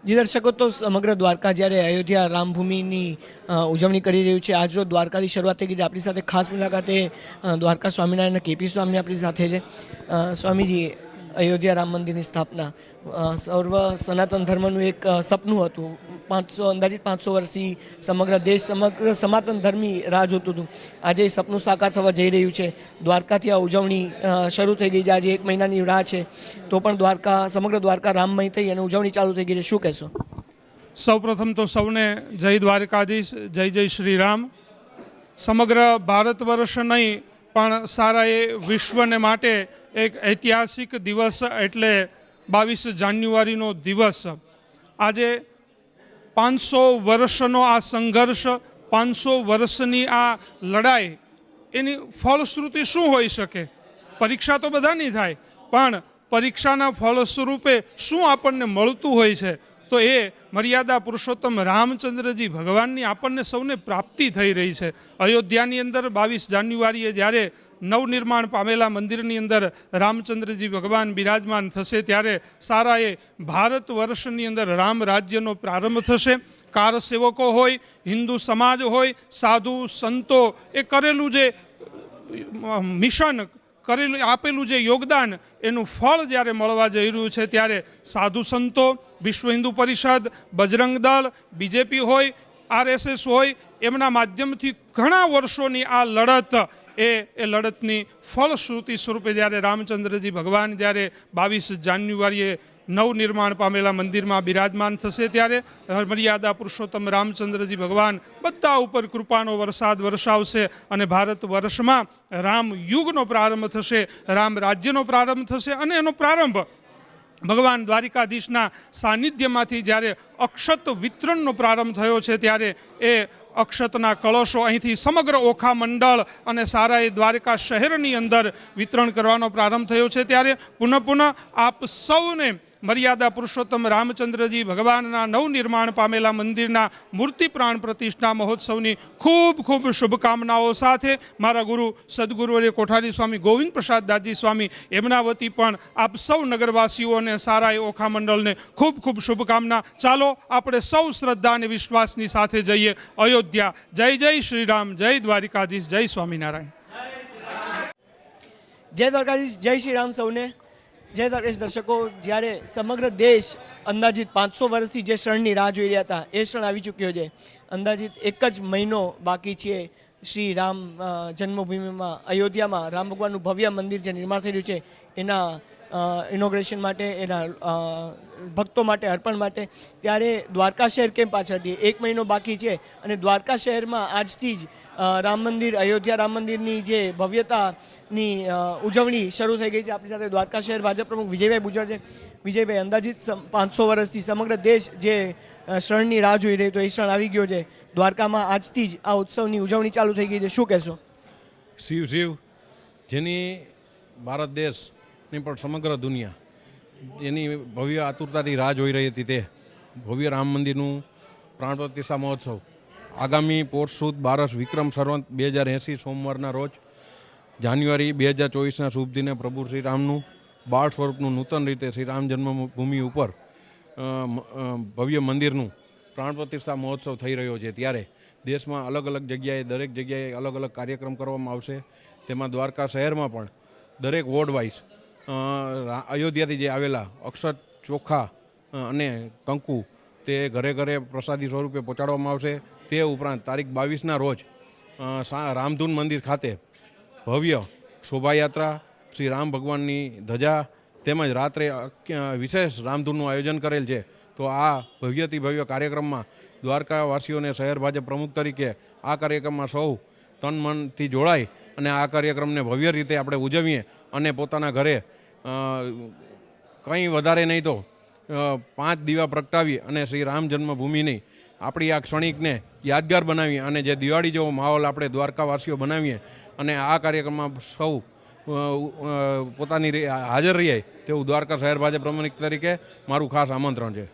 જે દર્શકો, તો સમગ્ર દ્વારકા જ્યારે અયોધ્યા રામભૂમિની ઉજવણી કરી રહ્યું છે, આજ રોજ દ્વારકાથી શરૂઆત થઈ ગઈ છે. આપણી સાથે ખાસ મુલાકાતે દ્વારકા સ્વામિનારાયણ કેપી સ્વામી આપણી સાથે છે. સ્વામીજી, અયોધ્યા રામ મંદિરની સ્થાપના સર્વ સનાતન ધર્મનું એક સપનું હતું. અંદાજિત 500 વર્ષથી સમગ્ર દેશ, સમગ્ર સનાતન ધર્મી રાહ જોતું હતું. આજે એ સપનું સાકાર થવા જઈ રહ્યું છે. દ્વારકાથી આ ઉજવણી શરૂ થઈ ગઈ છે. આજે 1 મહિનાની રાહ છે, તો પણ સમગ્ર દ્વારકા રામમય થઈ અને ઉજવણી ચાલુ થઈ ગઈ છે. શું કહેશો? સૌપ્રથમ તો સૌને જય દ્વારકાધીશ, જય જય શ્રી રામ. સમગ્ર ભારત વર્ષ નહીં પણ સારા એ વિશ્વને માટે એક ઐતિહાસિક દિવસ એટલે 22 જાન્યુઆરીનો દિવસ. આજે 500 વર્ષનો આ સંઘર્ષ, 500 વર્ષની આ લડાઈ, એની ફલશ્રુતિ શું હોઈ શકે? પરીક્ષા તો બધાની થાય, પણ પરીક્ષાના ફળ સ્વરૂપે શું આપણને મળતું હોય છે? તો એ મર્યાદા પુરુષોત્તમ રામચંદ્રજી ભગવાનની આપણને સૌને પ્રાપ્તિ થઈ રહી છે. અયોધ્યાની અંદર 22 જાન્યુઆરીએ જ્યારે નવનિર્માણ પામેલા મંદિરની અંદર રામચંદ્રજી ભગવાન બિરાજમાન થશે, ત્યારે સારા એ ભારત વર્ષની અંદર રામ રાજ્યનો પ્રારંભ થશે. કારસેવકો હોય, હિન્દુ સમાજ હોય, સાધુ સંતો, એ કરેલું જે મિશન, આપેલું જે યોગદાન, એનું ફળ જ્યારે મળવા જઈ રહ્યું છે, ત્યારે સાધુ સંતો, વિશ્વ હિન્દુ પરિષદ, બજરંગ દળ, બીજેપી હોય, RSS હોય, એમના માધ્યમથી ઘણા વર્ષોની આ લડત, એ લડતની ફલશ્રુતિ સ્વરૂપે જ્યારે રામચંદ્રજી ભગવાન જ્યારે 22 જાન્યુઆરીએ નવનિર્માણ પામેલા મંદિરમાં બિરાજમાન થશે, ત્યારે મર્યાદા પુરુષોત્તમ રામચંદ્રજી ભગવાન બધા ઉપર કૃપાનો વરસાદ વરસાવશે અને ભારત વર્ષમાં રામ યુગનો પ્રારંભ થશે, રામ રાજ્યનો પ્રારંભ થશે. અને એનો પ્રારંભ ભગવાન દ્વારિકાધીશના સાનિધ્યમાંથી જ્યારે અક્ષત વિતરણનો પ્રારંભ થયો છે, ત્યારે એ અક્ષતના કળશો અહીંથી સમગ્ર ઓખા મંડળ અને સારા એ દ્વારકા શહેરની અંદર વિતરણ કરવાનો પ્રારંભ થયો છે. ત્યારે પુનઃ આપ સૌને મર્યાદા પુરુષોત્તમ રામચંદ્રજી ભગવાનના નવનિર્માણ પામેલા મંદિરના મૂર્તિ પ્રાણ પ્રતિષ્ઠા મહોત્સવની ખૂબ ખૂબ શુભકામનાઓ સાથે મારા ગુરુ સદગુરુવર્ય કોઠારી સ્વામી ગોવિંદ પ્રસાદ દાસજી સ્વામી, એમના વતી પણ આપ સૌ નગરવાસીઓને, સારા એ ઓખા મંડળને ખૂબ ખૂબ શુભકામના. ચાલો આપણે સૌ શ્રદ્ધા અને વિશ્વાસની સાથે જઈએ અયોધ્યા. જય જય શ્રી રામ, જય દ્વારિકાધીશ, જય સ્વામિનારાયણ. જય દ્વારકાધીશ, જય શ્રી રામ સૌને. જય દ્વારકાધીશ. દર્શકો, જ્યારે સમગ્ર દેશ અંદાજિત 500 વર્ષથી જે ક્ષણની રાહ જોઈ રહ્યા હતા, એ ક્ષણ આવી ચૂક્યો છે. અંદાજિત 1 જ મહિનો બાકી છે શ્રી રામ જન્મભૂમિમાં, અયોધ્યામાં રામ ભગવાનનું ભવ્ય મંદિર જે નિર્માણ થઈ રહ્યું છે, એના ઇનોગ્રેશન માટે, એના ભક્તો માટે, અર્પણ માટે. ત્યારે દ્વારકા શહેર કેમ પાછળ છે? 1 મહિનો બાકી છે અને દ્વારકા શહેરમાં આજથી જ રામ મંદિર, અયોધ્યા રામ મંદિરની જે ભવ્યતાની ઉજવણી શરૂ થઈ ગઈ છે. આપણી સાથે દ્વારકા શહેર ભાજપ પ્રમુખ વિજયભાઈ બુજર છે. વિજયભાઈ, અંદાજિત 500 વર્ષથી સમગ્ર દેશ જે ક્ષણની રાહ જોઈ રહ્યો, તો એ ક્ષણ આવી ગયો છે. દ્વારકામાં આજથી જ આ ઉત્સવની ઉજવણી ચાલુ થઈ ગઈ છે. શું કહેશો? શિવ જેની ભારત દેશની પણ સમગ્ર દુનિયા એની ભવ્ય આતુરતાથી રાહ જોઈ રહી હતી, તે ભવ્ય રામ મંદિરનું પ્રાણ પ્રતિષ્ઠા મહોત્સવ આગામી પોષ સુદ 12 વિક્રમ સંવત 2080 સોમવારના રોજ જાન્યુઆરી 2024ના શુભ દિને પ્રભુ શ્રી રામનું બાળ સ્વરૂપનું નૂતન રીતે શ્રી રામ જન્મભૂમિ ઉપર ભવ્ય મંદિરનું પ્રાણ પ્રતિષ્ઠા મહોત્સવ થઈ રહ્યો છે. ત્યારે દેશમાં અલગ અલગ જગ્યાએ, દરેક જગ્યાએ અલગ અલગ કાર્યક્રમ કરવામાં આવશે. તેમાં દ્વારકા શહેરમાં પણ દરેક વોર્ડ વાઇઝ અયોધ્યાથી જે આવેલા અક્ષત, ચોખા અને કંકુ તે ઘરે ઘરે પ્રસાદી સ્વરૂપે પહોંચાડવામાં આવશે. તે ઉપરાંત તારીખ 22ના રોજ રામધૂન મંદિર ખાતે ભવ્ય શોભાયાત્રા, શ્રી રામ ભગવાનની ધજા તેમજ રાત્રે વિશેષ રામધૂનનું આયોજન કરેલ છે. તો આ ભવ્યથી ભવ્ય કાર્યક્રમમાં દ્વારકાવાસીઓને શહેર ભાજપ પ્રમુખ તરીકે આ કાર્યક્રમમાં સૌ તન મનથી જોડાય અને આ કાર્યક્રમને ભવ્ય રીતે આપણે ઉજવીએ અને પોતાના ઘરે કંઈ વધારે નહીં તો 5 દીવા પ્રગટાવી અને શ્રી રામ જન્મભૂમિની આપણી આ ક્ષણિકને યાદગાર બનાવીએ અને જે દિવાળી જેવો માહોલ આપણે દ્વારકાવાસીઓ બનાવીએ અને આ કાર્યક્રમમાં સૌ પોતાની હાજર રહીએ તેવું દ્વારકા શહેર ભાજપ પ્રમુખ તરીકે મારું ખાસ આમંત્રણ છે.